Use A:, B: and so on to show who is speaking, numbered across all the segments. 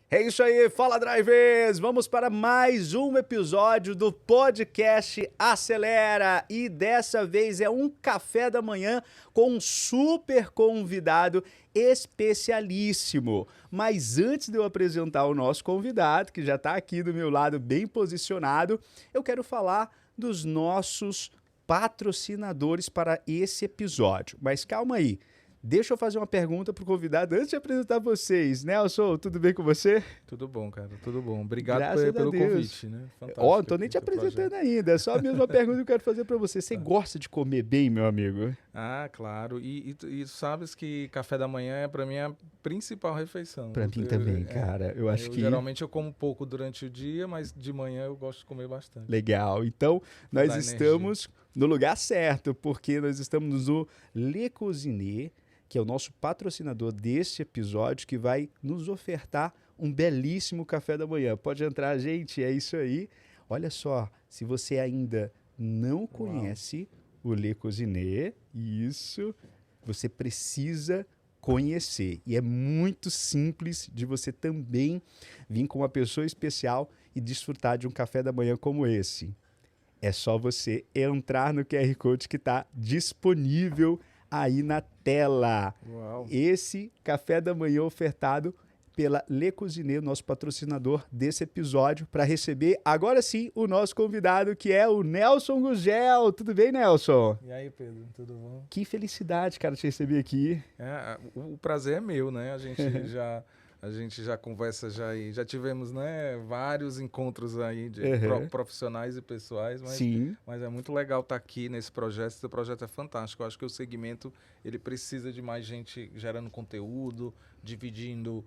A: É isso aí, fala drivers! Vamos para mais um episódio do podcast Acelera e dessa vez é um café da manhã com um super convidado especialíssimo. Mas antes de eu apresentar o nosso convidado, que já está aqui do meu lado bem posicionado, eu quero falar dos nossos patrocinadores para esse episódio. Mas calma aí. Deixa eu fazer uma pergunta pro convidado antes de apresentar vocês. Nelson, tudo bem com você?
B: Tudo bom, cara, tudo bom. Obrigado
A: Graças a
B: pelo
A: Deus.
B: convite, né?
A: Ó, não
B: Fantástico
A: tô nem
B: aqui
A: te
B: teu
A: apresentando
B: projeto.
A: ainda. É só a mesma pergunta que eu quero fazer pra você. Você
B: Tá.
A: gosta de comer bem, meu amigo?
B: Ah, claro. E tu sabes que café da manhã é para mim a principal refeição.
A: Pra mim também, cara. Eu acho que
B: Geralmente eu como pouco durante o dia, mas de manhã eu gosto de comer bastante.
A: legal. Então,
B: Pra
A: nós
B: dar energia.
A: estamos no lugar certo, porque nós estamos no Le Cuisinier, que é o nosso patrocinador deste episódio, que vai nos ofertar um belíssimo café da manhã. Pode entrar, gente, é isso aí. Olha só, se você ainda não
B: Uau.
A: conhece o Le Cuisinier, isso, você precisa conhecer. E é muito simples de você também vir com uma pessoa especial e desfrutar de um café da manhã como esse. É só você entrar no QR Code que está disponível aí na tela.
B: Uau.
A: Esse café da manhã ofertado pela Le Cuisinier, nosso patrocinador desse episódio, para receber agora sim o nosso convidado, que é o Nelson Gugel. Tudo bem, Nelson?
B: E aí, Pedro, tudo bom?
A: Que felicidade, cara, te receber aqui.
B: O prazer é meu, né? A gente já conversa já tivemos, né, vários encontros aí de
A: Uhum.
B: profissionais e pessoais,
A: Sim.
B: mas é muito legal estar aqui nesse projeto. Esse projeto é fantástico. Eu acho que o segmento ele precisa de mais gente gerando conteúdo, dividindo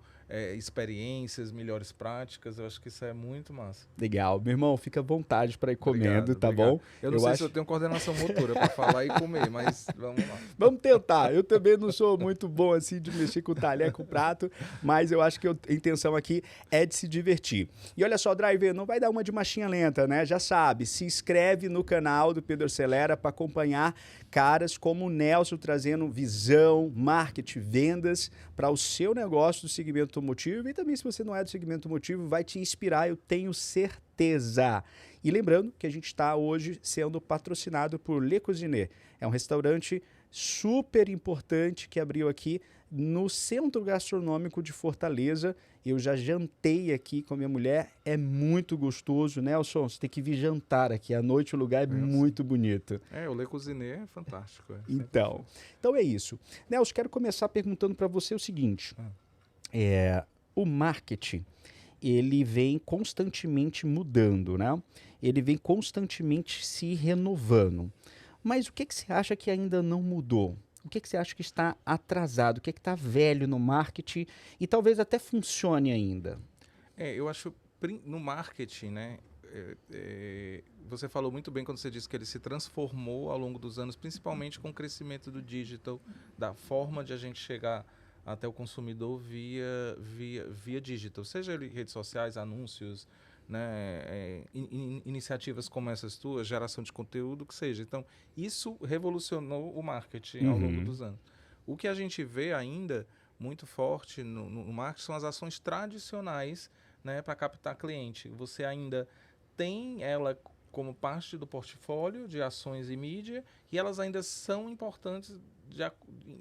B: experiências, melhores práticas. Eu acho que isso é muito massa.
A: Legal. Meu irmão, fica à vontade para ir comendo,
B: Obrigado,
A: tá
B: obrigado.
A: bom?
B: Eu não sei se eu tenho coordenação motora para falar e comer, mas vamos lá.
A: Vamos tentar. Eu também não sou muito bom assim de mexer com o talher, com o prato, mas eu acho que a intenção aqui é de se divertir. E olha só, driver, não vai dar uma de machinha lenta, né? Já sabe, se inscreve no canal do Pedro Acelera para acompanhar caras como o Nelson trazendo visão, marketing, vendas para o seu negócio do segmento automotivo e também se você não é do segmento automotivo, vai te inspirar, eu tenho certeza. E lembrando que a gente está hoje sendo patrocinado por Le Cuisinier. É um restaurante super importante que abriu aqui no Centro Gastronômico de Fortaleza. Eu já jantei aqui com a minha mulher, é muito gostoso. Nelson, você tem que vir jantar aqui. À noite o lugar é muito bonito.
B: O Le Cuisinier é fantástico.
A: Então é isso. Nelson, quero começar perguntando para você o seguinte. O marketing, ele vem constantemente mudando, né? Ele vem constantemente se renovando. Mas o que você acha que ainda não mudou? O que você acha que está atrasado? O que está velho no marketing e talvez até funcione ainda?
B: Eu acho no marketing, né? Você falou muito bem quando você disse que ele se transformou ao longo dos anos, principalmente com o crescimento do digital, da forma de a gente chegar até o consumidor via digital, seja ele redes sociais, anúncios, né, iniciativas como essas tuas, geração de conteúdo, que seja. Então, isso revolucionou o marketing ao longo dos anos. O que a gente vê ainda muito forte no marketing são as ações tradicionais, né, para captar cliente. Você ainda tem ela como parte do portfólio de ações e mídia e elas ainda são importantes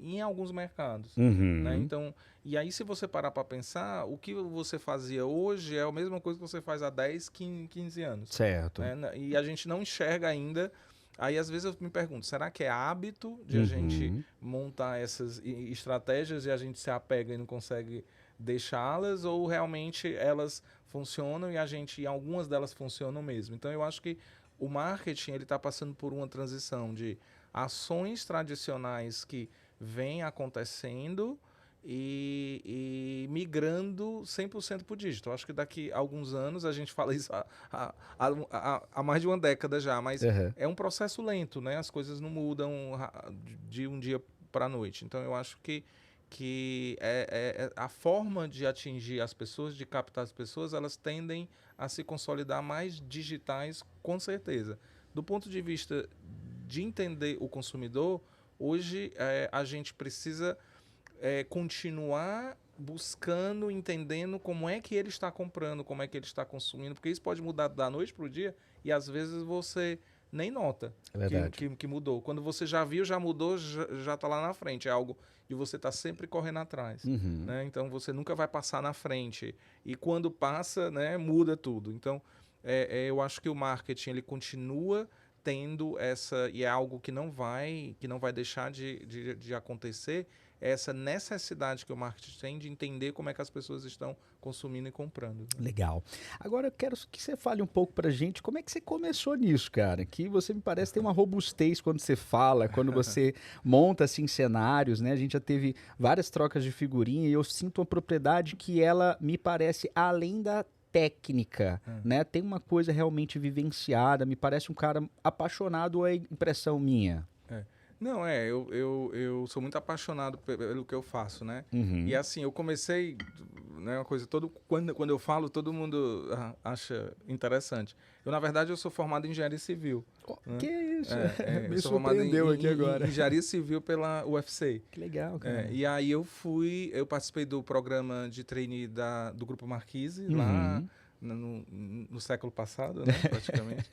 B: em alguns mercados. Né? Então, e aí se você parar para pensar, o que você fazia hoje é a mesma coisa que você faz há 10, 15 anos.
A: Certo.
B: Né? E a gente não enxerga ainda. Aí às vezes eu me pergunto, será que é hábito de a gente montar essas estratégias e a gente se apega e não consegue deixá-las, ou realmente elas funcionam e algumas delas funcionam mesmo? Então eu acho que o marketing ele está passando por uma transição de ações tradicionais que vêm acontecendo e migrando 100% para o digital. Acho que daqui a alguns anos, a gente fala isso há mais de uma década já, mas é um processo lento, né? As coisas não mudam de um dia para a noite. Então eu acho que a forma de atingir as pessoas, de captar as pessoas, elas tendem a se consolidar mais digitais, com certeza. Do ponto de vista de entender o consumidor, hoje a gente precisa continuar buscando, entendendo como é que ele está comprando, como é que ele está consumindo, porque isso pode mudar da noite para o dia e às vezes você nem nota que mudou. Quando você já viu, já mudou, já está lá na frente. É algo de você estar sempre correndo atrás. Né? Então você nunca vai passar na frente. E quando passa, né, muda tudo. Então eu acho que o marketing ele continua tendo essa, e é algo que não vai deixar de acontecer, essa necessidade que o marketing tem de entender como é que as pessoas estão consumindo e comprando.
A: Legal. Agora eu quero que você fale um pouco pra gente como é que você começou nisso, cara. Que você me parece ter uma robustez quando você fala, quando você monta assim cenários, né? A gente já teve várias trocas de figurinha e eu sinto uma propriedade que ela me parece além da técnica, né? Tem uma coisa realmente vivenciada, me parece um cara apaixonado, ou é impressão minha?
B: Não, eu sou muito apaixonado pelo que eu faço, né? E assim, eu comecei, né, uma coisa, quando eu falo, todo mundo acha interessante. Eu, na verdade, eu sou formado em engenharia civil.
A: Né? Que isso? Me
B: eu sou
A: surpreendeu aqui agora.
B: Engenharia civil pela UFC.
A: Que legal, cara.
B: E aí eu participei do programa de trainee do Grupo Marquise, lá no século passado, né, praticamente.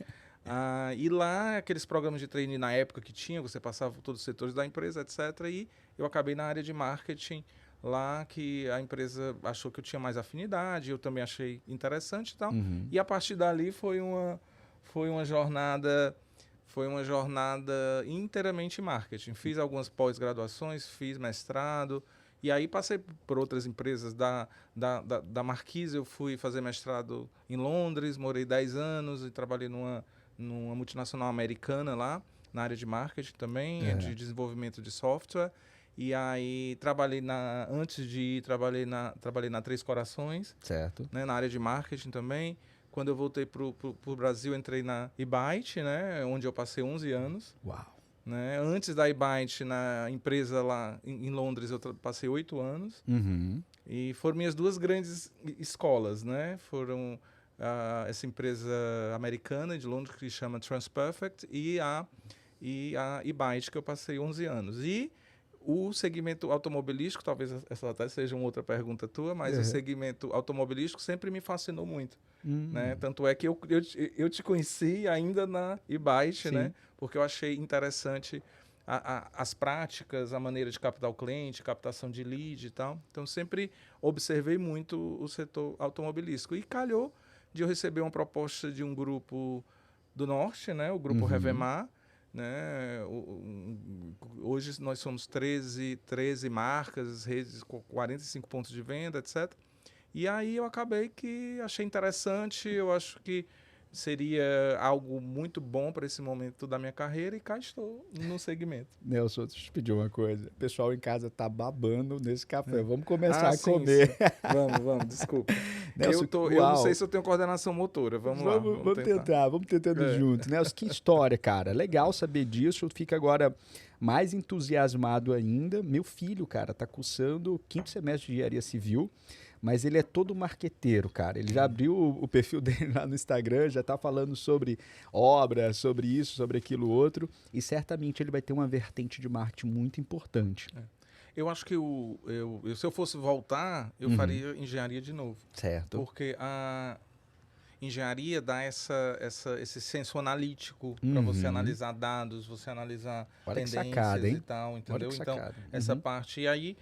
B: E lá, aqueles programas de trainee na época que tinha, você passava por todos os setores da empresa, etc. E eu acabei na área de marketing lá, que a empresa achou que eu tinha mais afinidade, eu também achei interessante e tal. E a partir dali foi uma jornada inteiramente marketing. Fiz algumas pós-graduações, fiz mestrado, e aí passei por outras empresas da Marquise. Eu fui fazer mestrado em Londres, morei 10 anos e trabalhei numa multinacional americana lá, na área de marketing também, de desenvolvimento de software. E aí antes de ir, trabalhei na Três Corações,
A: certo,
B: né, na área de marketing também. Quando eu voltei pro Brasil, entrei na eByte, né, onde eu passei 11 anos.
A: Uau!
B: Né? Antes da eByte, na empresa lá em Londres, eu passei 8 anos. E foram minhas duas grandes escolas, né? Foram essa empresa americana de Londres que se chama TransPerfect e a eByte, que eu passei 11 anos. E o segmento automobilístico, talvez essa até seja uma outra pergunta tua, mas o segmento automobilístico sempre me fascinou muito. Né? Tanto é que eu te conheci ainda na eByte, né? Porque eu achei interessante as práticas, a maneira de captar o cliente, captação de lead e tal. Então, sempre observei muito o setor automobilístico. E calhou de eu receber uma proposta de um grupo do Norte, né? O grupo Revemar. Né? Hoje nós somos 13 marcas, redes com 45 pontos de venda, etc. E aí eu acabei que achei interessante, eu acho que seria algo muito bom para esse momento da minha carreira e cá estou no segmento.
A: Nelson, deixa eu te pedir uma coisa. O pessoal em casa tá babando nesse café. Vamos começar a comer.
B: Sim. Vamos, desculpa.
A: Nelson,
B: eu não sei se eu tenho coordenação motora. Vamos lá.
A: Vamos tentando junto. Nelson, que história, cara. Legal saber disso. Eu fico agora mais entusiasmado ainda. Meu filho, cara, tá cursando o 5º semestre de engenharia civil. Mas ele é todo marqueteiro, cara. Ele já abriu o perfil dele lá no Instagram, já tá falando sobre obra, sobre isso, sobre aquilo outro. E certamente ele vai ter uma vertente de marketing muito importante.
B: Eu acho que se eu fosse voltar, eu faria engenharia de novo.
A: Certo.
B: Porque a engenharia dá esse senso analítico para você analisar dados, você analisar tendências
A: sacada,
B: e tal, entendeu? Então, essa parte. E aí,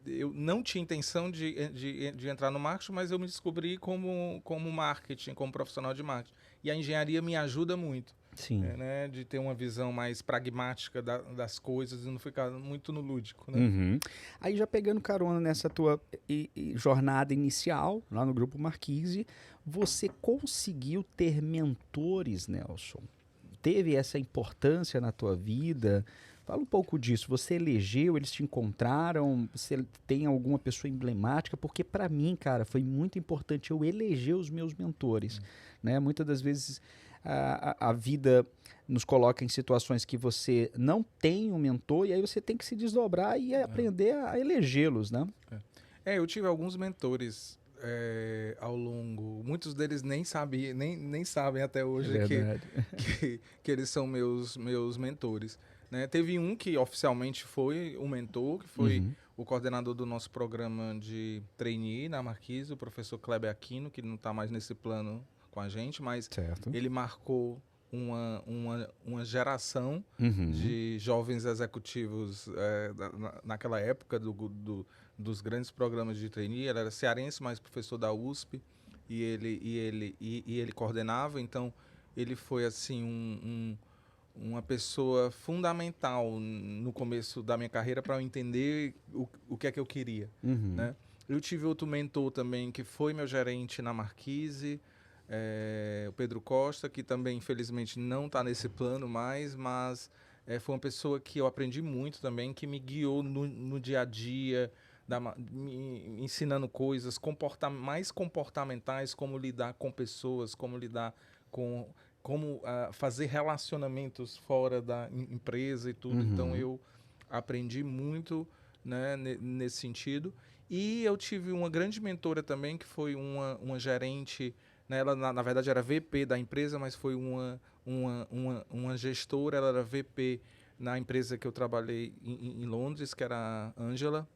B: eu não tinha intenção de entrar no marketing, mas eu me descobri como marketing, como profissional de marketing. E a engenharia me ajuda muito.
A: Sim.
B: Né, de ter uma visão mais pragmática das coisas e não ficar muito no lúdico. Né?
A: Aí já pegando carona nessa tua jornada inicial, lá no Grupo Marquise, você conseguiu ter mentores, Nelson? Teve essa importância na tua vida? Fala um pouco disso. Você elegeu, eles te encontraram? Você tem alguma pessoa emblemática? Porque para mim, cara, foi muito importante eu eleger os meus mentores. Né? Muitas das vezes a vida nos coloca em situações que você não tem um mentor e aí você tem que se desdobrar e aprender a elegê-los, né?
B: Eu tive alguns mentores ao longo. Muitos deles nem sabem até hoje que eles são meus mentores. Né? Teve um que oficialmente foi um mentor, que foi o coordenador do nosso programa de trainee na Marquise, o professor Kleber Aquino, que não está mais nesse plano com a gente, mas
A: Certo.
B: ele marcou uma geração
A: Uhum.
B: de jovens executivos naquela época dos grandes programas de trainee. Ele era cearense, mas professor da USP, e ele coordenava. Então, ele foi assim uma pessoa fundamental no começo da minha carreira para eu entender o que é que eu queria,
A: Uhum.
B: né? Eu tive outro mentor também que foi meu gerente na Marquise, o Pedro Costa, que também infelizmente não está nesse plano mais, mas foi uma pessoa que eu aprendi muito também, que me guiou no dia a dia, me ensinando coisas mais comportamentais, como lidar com pessoas, como lidar com como fazer relacionamentos fora da empresa e tudo.
A: Uhum.
B: Então eu aprendi muito, né, nesse sentido. E eu tive uma grande mentora também, que foi uma gerente, né, ela na verdade era VP da empresa, mas foi uma gestora. Ela era VP na empresa que eu trabalhei em Londres, que era a Angela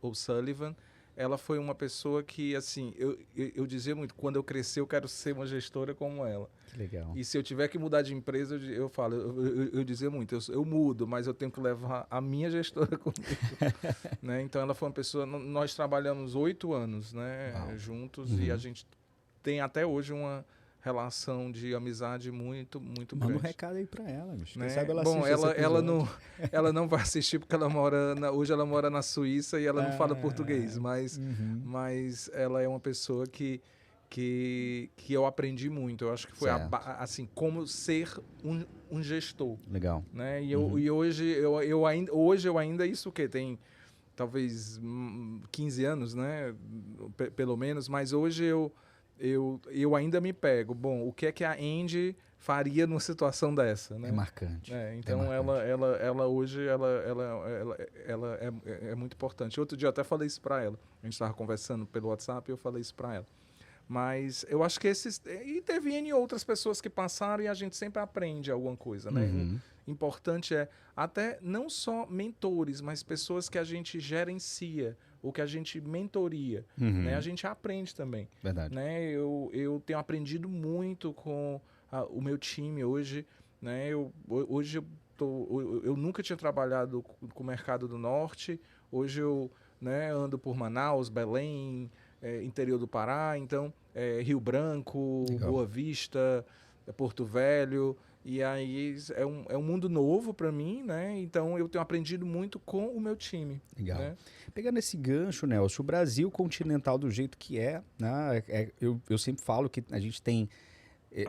B: O'Sullivan. Ela foi uma pessoa que, assim, eu dizia muito, quando eu crescer eu quero ser uma gestora como ela.
A: Que legal.
B: E se eu tiver que mudar de empresa, eu falo, eu dizia muito, eu mudo, mas eu tenho que levar a minha gestora comigo. Né? Então ela foi uma pessoa, nós trabalhamos 8 anos, né, juntos, e a gente tem até hoje uma relação de amizade muito grande.
A: Manda um recado aí pra ela, bicho.
B: Né?
A: Quem sabe ela
B: Bom,
A: assiste
B: ela não vai assistir porque ela hoje ela mora na Suíça e ela não fala português, mas ela é uma pessoa que eu aprendi muito. Eu acho que foi assim, como ser um gestor.
A: Legal.
B: Né? E hoje eu ainda isso que tem talvez 15 anos, né? Pelo menos, mas hoje eu ainda me pego. Bom, o que é que a Andy faria numa situação dessa, né?
A: É marcante.
B: Então ela hoje ela é muito importante. Outro dia eu até falei isso para ela. A gente estava conversando pelo WhatsApp e eu falei isso para ela. Mas eu acho que e teve N outras pessoas que passaram e a gente sempre aprende alguma coisa, né? Importante até não só mentores, mas pessoas que a gente gerencia ou que a gente mentoria, né? A gente aprende também.
A: Verdade.
B: Né? Eu tenho aprendido muito com o meu time hoje, né? Hoje eu nunca tinha trabalhado com o mercado do Norte. Hoje eu, né, ando por Manaus, Belém, interior do Pará, então Rio Branco,
A: Legal.
B: Boa Vista, Porto Velho, e aí é um mundo novo para mim, né? Então eu tenho aprendido muito com o meu time.
A: Legal.
B: Né?
A: Pegando esse gancho, Nelson, o Brasil continental do jeito que né? Eu sempre falo que a gente tem...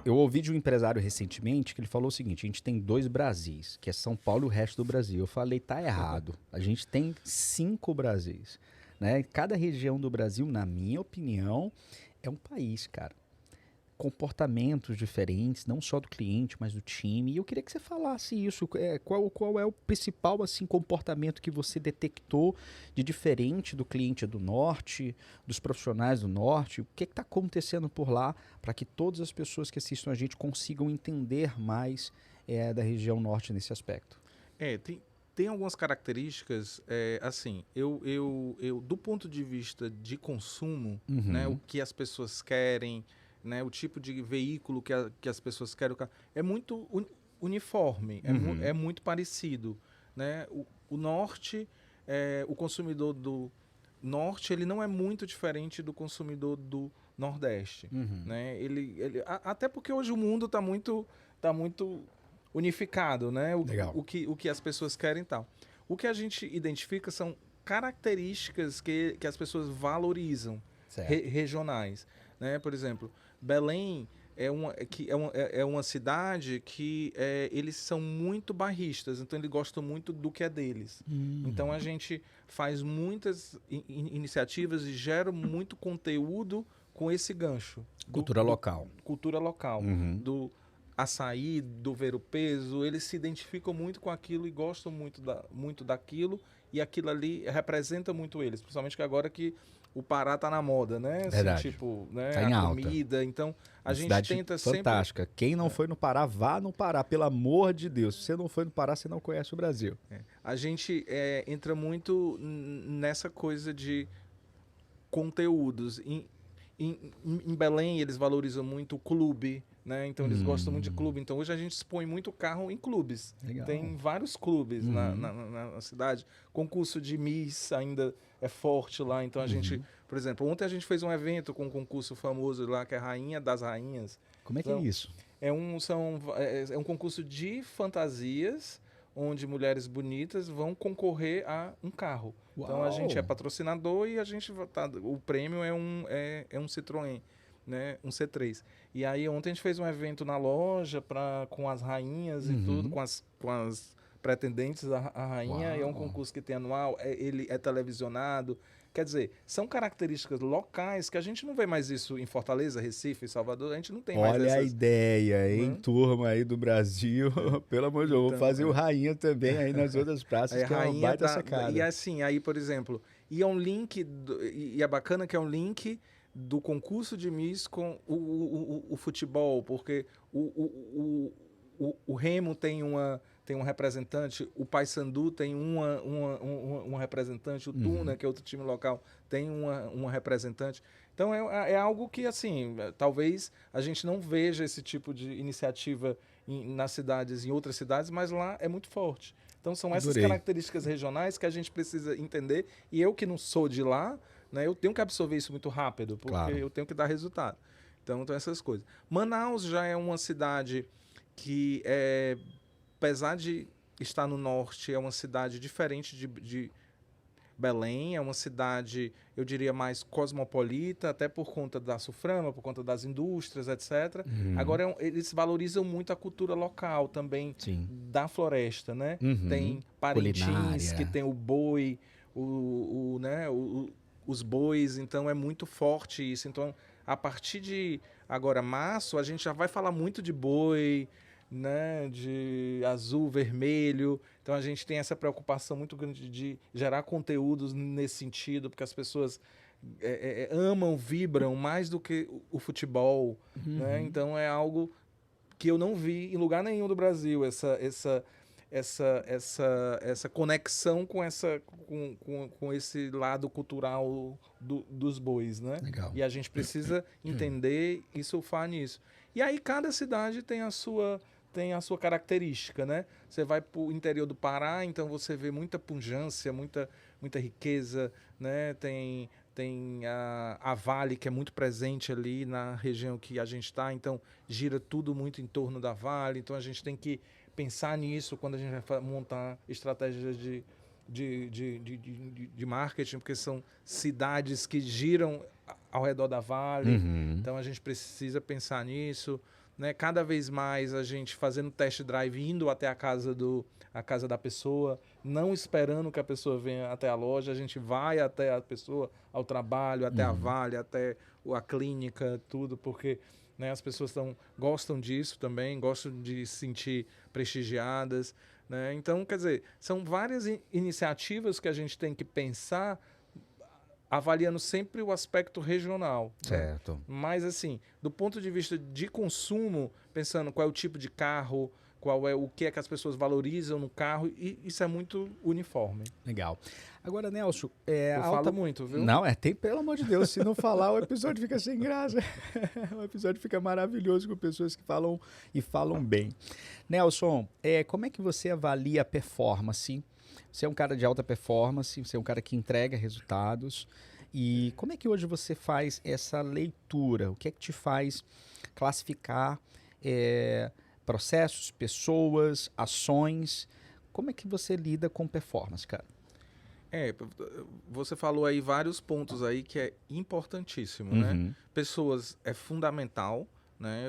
A: Eu ouvi de um empresário recentemente que ele falou o seguinte: a gente tem 2 Brasis, que é São Paulo e o resto do Brasil. Eu falei, tá errado. A gente tem 5 Brasis. Né? Cada região do Brasil, na minha opinião, é um país, cara. Comportamentos diferentes, não só do cliente, mas do time. E eu queria que você falasse isso. Qual é o principal assim, comportamento que você detectou de diferente do cliente do Norte, dos profissionais do Norte? O que está acontecendo por lá para que todas as pessoas que assistam a gente consigam entender mais da região Norte nesse aspecto?
B: Tem algumas características, assim, eu do ponto de vista de consumo, né, o que as pessoas querem, né, o tipo de veículo que as pessoas querem, é muito uniforme, é muito parecido. Né? O Norte, o consumidor do Norte, ele não é muito diferente do consumidor do Nordeste. Né? Até porque hoje o mundo está muito unificado, né? O que as pessoas querem e tal. O que a gente identifica são características que as pessoas valorizam, regionais. Né? Por exemplo, Belém é uma cidade que eles são muito bairristas, então eles gostam muito do que é deles. Então a gente faz muitas iniciativas e gera muito conteúdo com esse gancho.
A: Cultura local.
B: Cultura local. Do açaí, do ver-o-peso, eles se identificam muito com aquilo e gostam muito daquilo, e aquilo ali representa muito eles, principalmente que agora que o Pará tá na moda, né? Assim,
A: Verdade.
B: tipo, né?
A: Tá em
B: a
A: alta.
B: comida. Então, a
A: Uma
B: gente
A: cidade
B: tenta sempre...
A: fantástica. Quem não foi no Pará, vá no Pará, pelo amor de Deus. Se você não foi no Pará, você não conhece o Brasil.
B: A gente entra muito nessa coisa de conteúdos. Em Belém, eles valorizam muito o clube, né? Então, eles gostam muito de clube. Então, hoje a gente expõe muito carro em clubes.
A: Legal.
B: Tem vários clubes na cidade. Concurso de Miss ainda é forte lá. Então, a gente... Por exemplo, ontem a gente fez um evento com um concurso famoso lá, que é a Rainha das Rainhas.
A: Como é que é isso?
B: É um concurso de fantasias, onde mulheres bonitas vão concorrer a um carro.
A: Uau.
B: Então a gente é patrocinador e a gente o prêmio é um Citroën, né? Um C3. E aí ontem a gente fez um evento na loja com as rainhas e tudo, com as pretendentes à rainha. E é um concurso que tem anual, ele é televisionado. Quer dizer, são características locais que a gente não vê mais isso em Fortaleza, Recife, Salvador, a gente não tem mais essas...
A: Olha a ideia, hein, turma aí do Brasil. Pelo amor de Deus, vou fazer o Rainha também aí nas outras praças, que é uma baita sacada.
B: E assim, aí, por exemplo, e é um link, e é bacana que é um link do concurso de Miss com o futebol, porque o Remo tem um representante, o Paysandu tem uma representante, o Tuna, que é outro time local, tem uma representante. Então é algo que, assim, talvez a gente não veja esse tipo de iniciativa nas cidades, em outras cidades, mas lá é muito forte. Então são essas características regionais que a gente precisa entender, e eu que não sou de lá, né, eu tenho que absorver isso muito rápido, porque eu tenho que dar resultado. Então essas coisas. Manaus já é uma cidade que apesar de estar no norte, é uma cidade diferente de Belém, é uma cidade, eu diria, mais cosmopolita, até por conta da Suframa, por conta das indústrias, etc. Agora, eles valorizam muito a cultura local também, da floresta, né? Tem Parintins, que tem o boi, os bois, então é muito forte isso. Então, a partir de agora, março, a gente já vai falar muito de boi, né, de azul, vermelho. Então a gente tem essa preocupação muito grande de gerar conteúdos nesse sentido, porque as pessoas amam, vibram mais do que o futebol, né? Então é algo que eu não vi em lugar nenhum do Brasil, essa conexão com esse lado cultural dos bois, né?
A: Legal.
B: E a gente precisa entender e surfar nisso. E aí cada cidade tem a sua característica, né? Você vai para o interior do Pará, então você vê muita pujança, muita riqueza, né? Tem a Vale, que é muito presente ali na região que a gente está, então gira tudo muito em torno da Vale, então a gente tem que pensar nisso quando a gente vai montar estratégias de marketing, porque são cidades que giram ao redor da Vale, então a gente precisa pensar nisso, né? Cada vez mais a gente fazendo test drive, indo até a casa da pessoa, não esperando que a pessoa venha até a loja, a gente vai até a pessoa, ao trabalho, até a Vale, até a clínica, tudo, porque, né, as pessoas gostam disso também, gostam de se sentir prestigiadas, né? Então, quer dizer, são várias iniciativas que a gente tem que pensar, avaliando sempre o aspecto regional.
A: Certo.
B: Né? Mas, assim, do ponto de vista de consumo, pensando qual é o tipo de carro, o que é que as pessoas valorizam no carro, e isso é muito uniforme.
A: Legal. Agora, Nelson...
B: Eu falo muito, viu?
A: Não, pelo amor de Deus, se não falar, o episódio fica sem graça. O episódio fica maravilhoso com pessoas que falam e falam bem. Nelson, como é que você avalia a performance? Você é um cara de alta performance, você é um cara que entrega resultados. E como é que hoje você faz essa leitura? O que é que te faz classificar processos, pessoas, ações? Como é que você lida com performance, cara?
B: Você falou aí vários pontos aí que é importantíssimo, né? Pessoas é fundamental, né?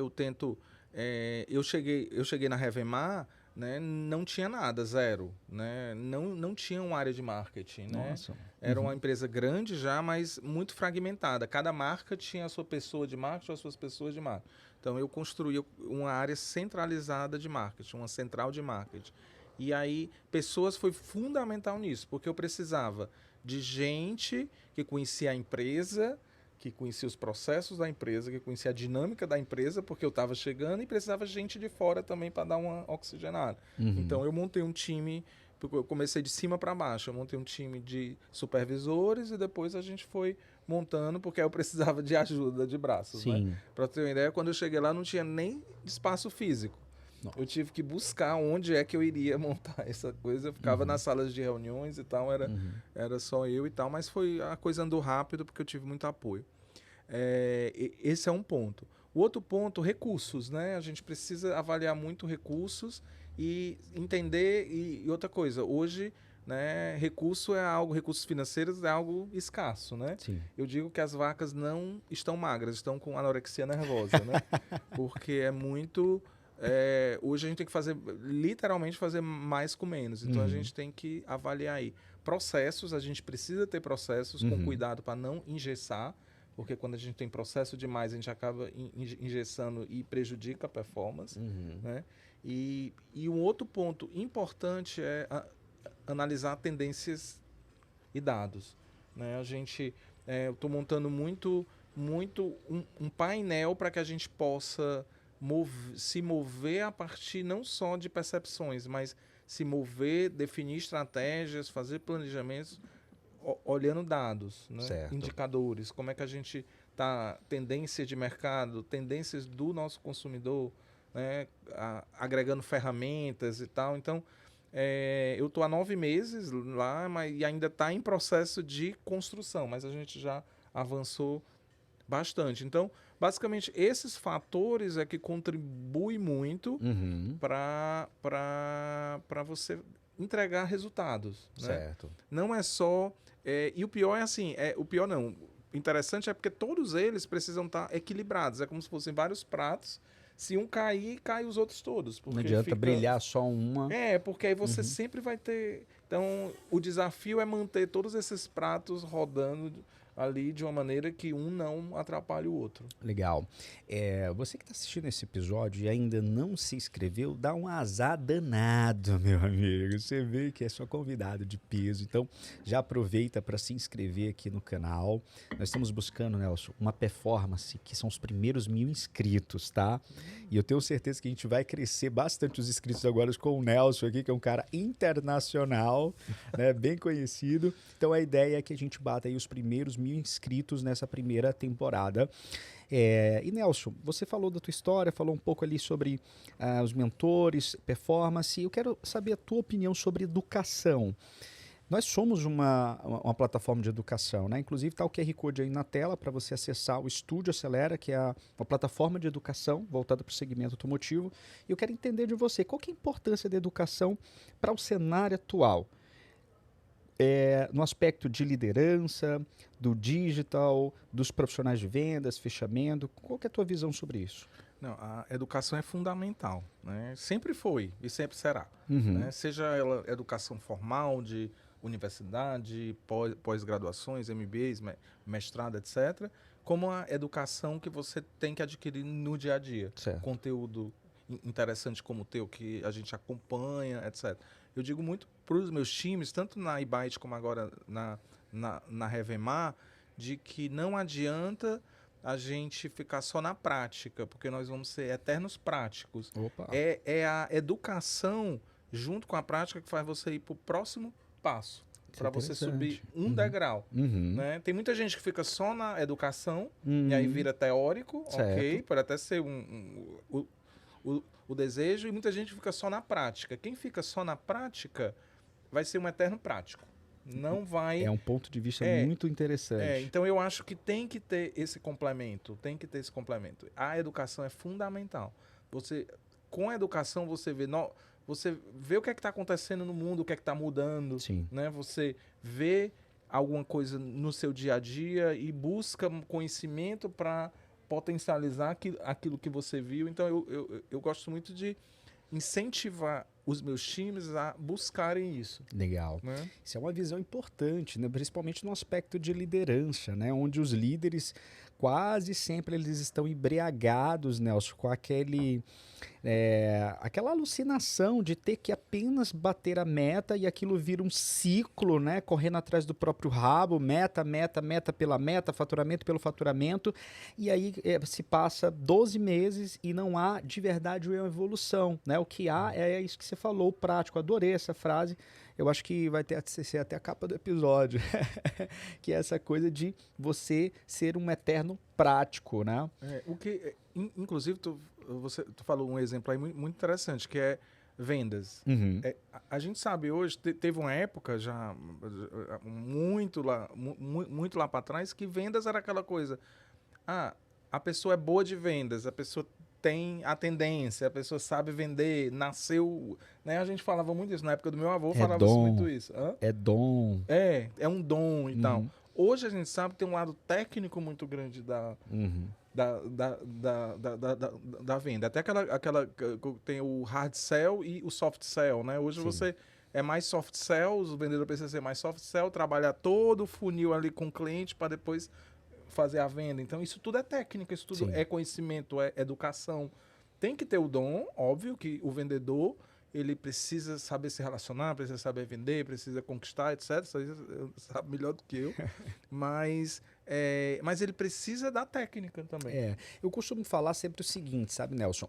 B: Eu cheguei na Revemar, né? Não tinha nada, zero, né? Não tinha uma área de marketing, né?
A: Nossa.
B: Era uma empresa grande já, mas muito fragmentada. Cada marca tinha a sua pessoa de marketing ou as suas pessoas de marketing. Então eu construí uma área centralizada de marketing, uma central de marketing. E aí, pessoas foi fundamental nisso, porque eu precisava de gente que que conhecia a empresa, que conhecia os processos da empresa, que conhecia a dinâmica da empresa, porque eu estava chegando e precisava de gente de fora também para dar uma oxigenada. Então, eu montei um time, porque eu comecei de cima para baixo, eu montei um time de supervisores e depois a gente foi montando, porque eu precisava de ajuda de braços. Né? Para ter uma ideia, quando eu cheguei lá não tinha nem espaço físico. Nossa. Eu tive que buscar onde é que eu iria montar essa coisa. Eu ficava nas salas de reuniões e tal, era só eu e tal, mas a coisa andou rápido porque eu tive muito apoio. Esse é um ponto. O outro ponto, recursos, né? A gente precisa avaliar muito recursos e entender, e outra coisa, hoje, né, recursos financeiros é algo escasso, né?
A: Sim.
B: Eu digo que as vacas não estão magras, estão com anorexia nervosa, né? Porque é muito... hoje a gente tem que literalmente fazer mais com menos. Então a gente tem que avaliar aí. Processos, a gente precisa ter processos com cuidado para não engessar, porque quando a gente tem processo demais, a gente acaba engessando e prejudica a performance. Né? E um outro ponto importante é analisar tendências e dados. Né? Eu estou montando muito um painel para que a gente possa se mover a partir não só de percepções, mas se mover, definir estratégias, fazer planejamentos, olhando dados, né? Indicadores, como é que a gente está, tendências de mercado, tendências do nosso consumidor, né? Agregando ferramentas e tal. Então, eu estou há 9 meses lá, e ainda está em processo de construção, mas a gente já avançou bastante. Então, basicamente, esses fatores é que contribuem muito para você entregar resultados.
A: Certo.
B: Né? Não é só... e o pior é assim... o pior não. O interessante é porque todos eles precisam estar equilibrados. É como se fossem vários pratos. Se um cair, cai os outros todos.
A: Não adianta brilhar só uma.
B: Porque aí você sempre vai ter... Então, o desafio é manter todos esses pratos rodando ali de uma maneira que um não atrapalhe o outro.
A: Legal. Você que está assistindo esse episódio e ainda não se inscreveu, dá um azar danado, meu amigo. Você vê que é só convidado de peso. Então, já aproveita para se inscrever aqui no canal. Nós estamos buscando, Nelson, uma performance que são os primeiros 1000 inscritos, tá? E eu tenho certeza que a gente vai crescer bastante os inscritos agora com o Nelson aqui, que é um cara internacional, né? Bem conhecido. Então, a ideia é que a gente bata aí os primeiros 1000 inscritos nessa primeira temporada. E Nelson, você falou da tua história, falou um pouco ali sobre os mentores, performance. Eu quero saber a tua opinião sobre educação. Nós somos uma plataforma de educação, né? Inclusive está o QR Code aí na tela para você acessar o Estúdio Acelera, que é uma plataforma de educação voltada para o segmento automotivo. E eu quero entender de você, qual que é a importância da educação para o cenário atual? No aspecto de liderança, do digital, dos profissionais de vendas, fechamento, qual que é a tua visão sobre isso?
B: Não, a educação é fundamental, né? Sempre foi e sempre será. Né? Seja ela educação formal, de universidade, pós-graduações, MBAs, mestrado, etc., como a educação que você tem que adquirir no dia a dia.
A: Certo.
B: Conteúdo interessante como o teu, que a gente acompanha, etc. Eu digo muito para os meus times, tanto na eByte como agora na Revemar, de que não adianta a gente ficar só na prática, porque nós vamos ser eternos práticos.
A: Opa.
B: É a educação junto com a prática que faz você ir para o próximo passo, para você subir um degrau. Né? Tem muita gente que fica só na educação e aí vira teórico, ok, pode até ser o desejo, e muita gente fica só na prática. Quem fica só na prática vai ser um eterno prático. Não vai...
A: É um ponto de vista muito interessante.
B: Então eu acho que tem que ter esse complemento, A educação é fundamental. Com a educação você vê o que é que está acontecendo no mundo, o que é que está mudando.
A: Sim.
B: Né? Você vê alguma coisa no seu dia a dia e busca conhecimento para potencializar aquilo que você viu. Então, eu gosto muito de incentivar os meus times a buscarem isso.
A: Legal.
B: Né?
A: Isso é uma visão importante, né? Principalmente no aspecto de liderança, né? Onde os líderes quase sempre eles estão embriagados, Nelson, com aquela alucinação de ter que apenas bater a meta e aquilo vira um ciclo, né? Correndo atrás do próprio rabo, meta, meta, meta pela meta, faturamento pelo faturamento, e aí se passa 12 meses e não há de verdade uma evolução, né? O que há é isso que você falou, prático. Adorei essa frase. Eu acho que vai ser até a capa do episódio, que é essa coisa de você ser um eterno prático, né?
B: Inclusive, tu falou um exemplo aí muito interessante, que é vendas.
A: Uhum.
B: A gente sabe hoje, teve uma época já muito lá para trás, que vendas era aquela coisa. A pessoa é boa de vendas, a pessoa tem a tendência, a pessoa sabe vender, nasceu, né? A gente falava muito isso, na época do meu avô falava muito isso.
A: É dom.
B: É um dom e tal. Hoje a gente sabe que tem um lado técnico muito grande da venda. Até aquela tem o hard sell e o soft sell, né? Hoje você é mais soft sell, o vendedor precisa ser mais soft sell, trabalhar todo o funil ali com o cliente para depois fazer a venda. Então, isso tudo é técnica, isso tudo é conhecimento, é educação. Tem que ter o dom, óbvio que o vendedor, ele precisa saber se relacionar, precisa saber vender, precisa conquistar, etc. Isso aí sabe melhor do que eu. Mas ele precisa da técnica também.
A: Eu costumo falar sempre o seguinte, sabe, Nelson?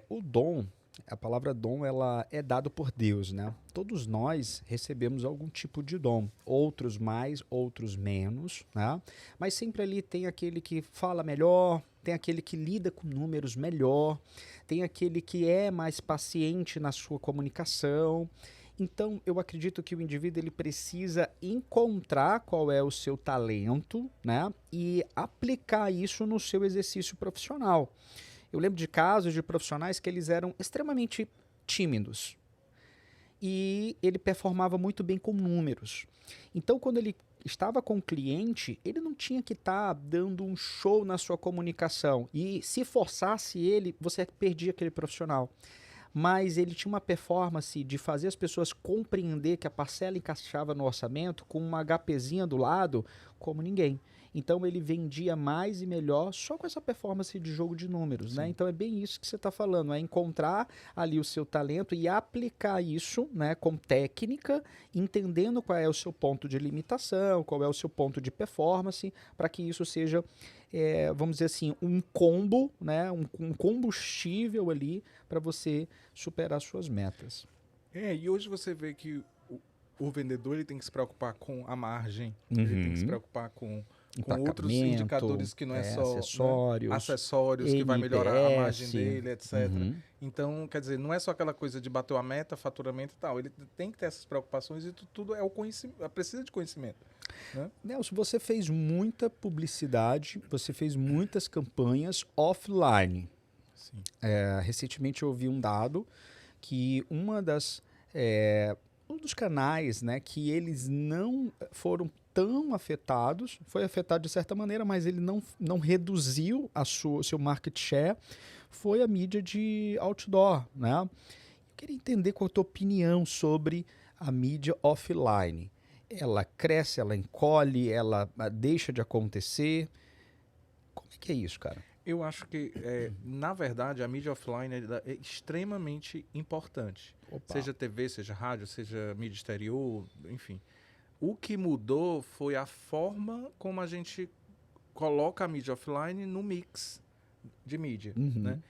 A: O dom, a palavra dom, ela é dado por Deus, né? Todos nós recebemos algum tipo de dom, outros mais, outros menos, né? Mas sempre ali tem aquele que fala melhor, tem aquele que lida com números melhor, tem aquele que é mais paciente na sua comunicação. Então, eu acredito que o indivíduo ele precisa encontrar qual é o seu talento, né? E aplicar isso no seu exercício profissional. Eu lembro de casos de profissionais que eles eram extremamente tímidos e ele performava muito bem com números. Então, quando ele estava com o cliente, ele não tinha que estar dando um show na sua comunicação e se forçasse ele, você perdia aquele profissional. Mas ele tinha uma performance de fazer as pessoas compreender que a parcela encaixava no orçamento com uma HPzinha do lado como ninguém. Então ele vendia mais e melhor só com essa performance de jogo de números, né? Então é bem isso que você está falando, é encontrar ali o seu talento e aplicar isso, né, com técnica, entendendo qual é o seu ponto de limitação, qual é o seu ponto de performance, para que isso seja, vamos dizer assim, um combo, né, um combustível ali para você superar suas metas.
B: E hoje você vê que o vendedor ele tem que se preocupar com a margem, ele tem que se preocupar com outros indicadores que não é só acessórios que vai melhorar a margem dele, etc. Então, quer dizer, não é só aquela coisa de bater a meta, faturamento e tal. Ele tem que ter essas preocupações e tudo é o conhecimento, precisa de conhecimento. Né?
A: Nelson, você fez muita publicidade, você fez muitas campanhas offline.
B: Sim.
A: Recentemente eu ouvi um dado que um dos canais, né, que eles não foram tão afetados, foi afetado de certa maneira, mas ele não reduziu seu market share, foi a mídia de outdoor, né? Eu queria entender qual a tua opinião sobre a mídia offline. Ela cresce, ela encolhe, ela deixa de acontecer? Como é que é isso, cara?
B: Eu acho que, na verdade, a mídia offline é extremamente importante.
A: Opa.
B: Seja TV, seja rádio, seja mídia exterior, enfim. O que mudou foi a forma como a gente coloca a mídia offline no mix de mídia. Né?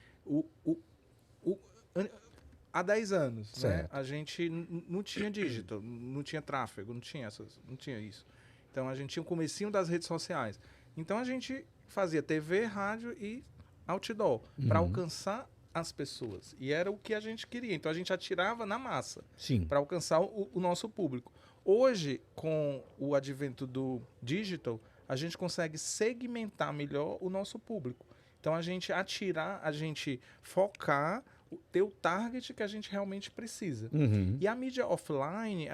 B: Há 10 anos, né, a gente não tinha digital, não tinha tráfego, não tinha isso. Então, a gente tinha o comecinho das redes sociais. Então, a gente fazia TV, rádio e outdoor para alcançar as pessoas. E era o que a gente queria. Então, a gente atirava na massa para alcançar o nosso público. Hoje, com o advento do digital, a gente consegue segmentar melhor o nosso público. Então, a gente focar, ter o target que a gente realmente precisa. E a mídia offline,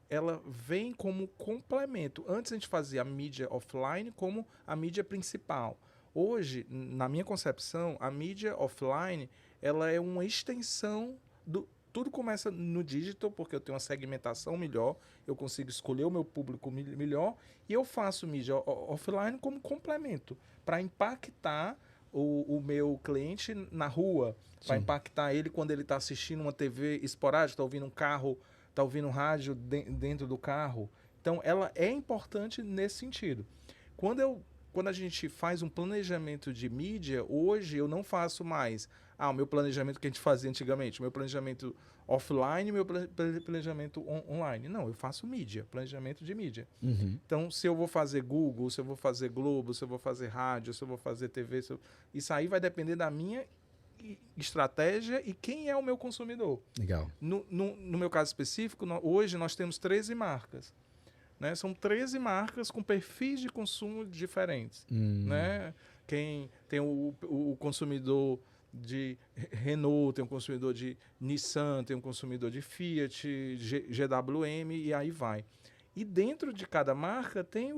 B: ela vem como complemento. Antes, a gente fazia a mídia offline como a mídia principal. Hoje, na minha concepção, a mídia offline ela é uma extensão tudo começa no digital, porque eu tenho uma segmentação melhor, eu consigo escolher o meu público melhor, e eu faço mídia offline como complemento, para impactar o meu cliente na rua, para impactar ele quando ele está assistindo uma TV esporádica, está ouvindo um carro, está ouvindo um rádio dentro do carro. Então, ela é importante nesse sentido. Quando a gente faz um planejamento de mídia, hoje eu não faço mais o meu planejamento que a gente fazia antigamente, o meu planejamento offline, o meu planejamento online. Não, eu faço mídia, planejamento de mídia. Então, se eu vou fazer Google, se eu vou fazer Globo, se eu vou fazer rádio, se eu vou fazer TV, isso aí vai depender da minha estratégia e quem é o meu consumidor.
A: Legal.
B: No meu caso específico, hoje nós temos 13 marcas. Né? São 13 marcas com perfis de consumo diferentes. Né? Quem tem o consumidor de Renault, tem um consumidor de Nissan, tem um consumidor de Fiat, GWM e aí vai. E dentro de cada marca tem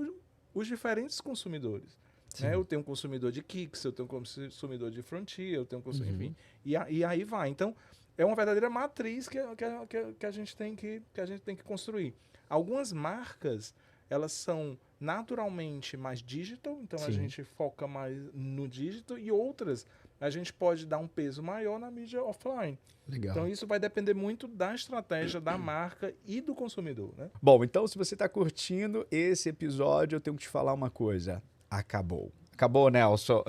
B: os diferentes consumidores. Né? Eu tenho um consumidor de Kicks, eu tenho um consumidor de Frontier, eu tenho um consumidor, enfim, e aí vai. Então, é uma verdadeira matriz que a gente tem que construir. Algumas marcas, elas são naturalmente mais digital, então a gente foca mais no digital, e outras a gente pode dar um peso maior na mídia offline.
A: Legal.
B: Então isso vai depender muito da estratégia da marca e do consumidor, né?
A: Bom, então se você está curtindo esse episódio, eu tenho que te falar uma coisa. Acabou. Acabou, Nelson.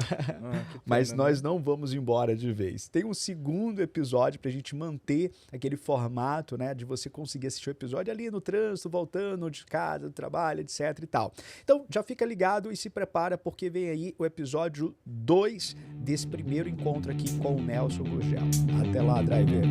A: Mas nós não vamos embora de vez. Tem um segundo episódio pra gente manter aquele formato, né? De você conseguir assistir o episódio ali no trânsito, voltando de casa, do trabalho, etc e tal. Então, já fica ligado e se prepara, porque vem aí o episódio 2 desse primeiro encontro aqui com o Nelson Gurgel. Até lá, Driver.